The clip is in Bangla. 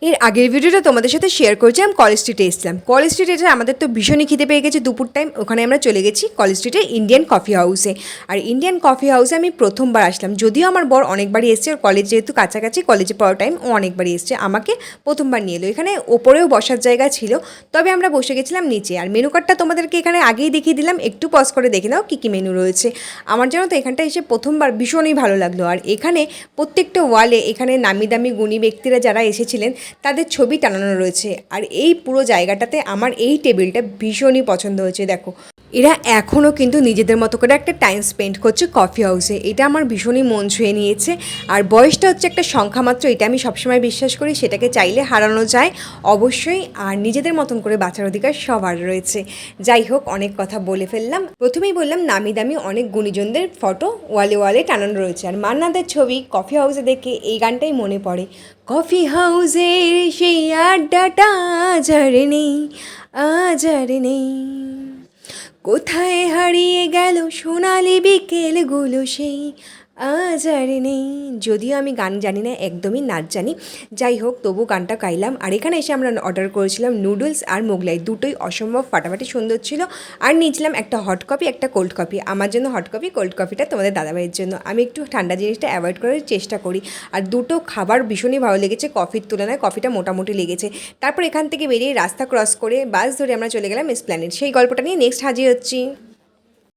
এর আগের ভিডিওটা তোমাদের সাথে শেয়ার করেছিলাম কলেজ স্ট্রিটে এসেছিলাম। কলেজ স্ট্রিটে আমাদের তো ভীষণই খিদে পেয়ে গেছে দুপুর টাইম। ওখানে আমরা চলে গেছি কলেজ স্ট্রিটে ইন্ডিয়ান কফি হাউসে। আর ইন্ডিয়ান কফি হাউসে আমি প্রথমবার আসলাম, যদিও আমার বর অনেকবারই এসছে। ওর কলেজ যেহেতু কাছাকাছি, কলেজে পড়ার টাইম ও অনেকবারই এসছে, আমাকে প্রথমবার নিয়ে এলো। এখানে ওপরেও বসার জায়গা ছিল, তবে আমরা বসে গেছিলাম নিচে। আর মেনু কার্ডটা তোমাদেরকে এখানে আগেই দেখিয়ে দিলাম, একটু পজ করে দেখে নাও কী কী মেনু রয়েছে। আমার জানো তো এখানটা এসে প্রথমবার ভীষণই ভালো লাগলো। আর এখানে প্রত্যেকটা ওয়ালে এখানে নামি দামি গুণী ব্যক্তিরা যারা এসেছিলেন তাদের ছবি টানানো রয়েছে। আর এই পুরো জায়গাটাতে আমার এই টেবিলটা ভীষণই পছন্দ হয়েছে। দেখো, এরা এখনও কিন্তু নিজেদের মতো করে একটা টাইম স্পেন্ড করছে কফি হাউসে। এটা আমার ভীষণই মন ছুঁয়ে নিয়েছে। আর বয়সটা হচ্ছে একটা সংখ্যা মাত্র, এটা আমি সবসময় বিশ্বাস করি। সেটাকে চাইলে হারানো যায় অবশ্যই, আর নিজেদের মতন করে বাঁচার অধিকার সবার রয়েছে। যাই হোক, অনেক কথা বলে ফেললাম। প্রথমেই বললাম নামি দামি অনেক গুণীজনদের ফটো ওয়ালে ওয়ালে টানানো রয়েছে। আর মান্নাদের ছবি কফি হাউসে দেখে এই গানটাই মনে পড়ে, কফি হাউসের সেই আড্ডাটা আজ আর নেই, আজ আর নেই, কোথায় হারিয়ে গেল সোনালি বিকেলগুলো সেই, আজ আর নেই। যদিও আমি গান জানি না, একদমই নাচ জানি। যাই হোক, তবু গানটা গাইলাম। আর এখানে এসে আমরা অর্ডার করেছিলাম নুডলস আর মোগলাই, দুটোই অসম্ভব ফাটাফাটি সুন্দর ছিল। আর নিয়েছিলাম একটা হট কফি, একটা কোল্ড কফি। আমার জন্য হট কফি, কোল্ড কফিটা তোমাদের দাদাভাইয়ের জন্য। আমি একটু ঠান্ডা জিনিসটা অ্যাভয়েড করার চেষ্টা করি। আর দুটো খাবার ভীষণই ভালো লেগেছে, কফির তুলনায় কফিটা মোটামুটি লেগেছে। তারপর এখান থেকে বেরিয়ে রাস্তা ক্রস করে বাস ধরে আমরা চলে গেলাম এসপ্ল্যানেড। সেই গল্পটা নিয়ে নেক্সট হাজির হচ্ছি।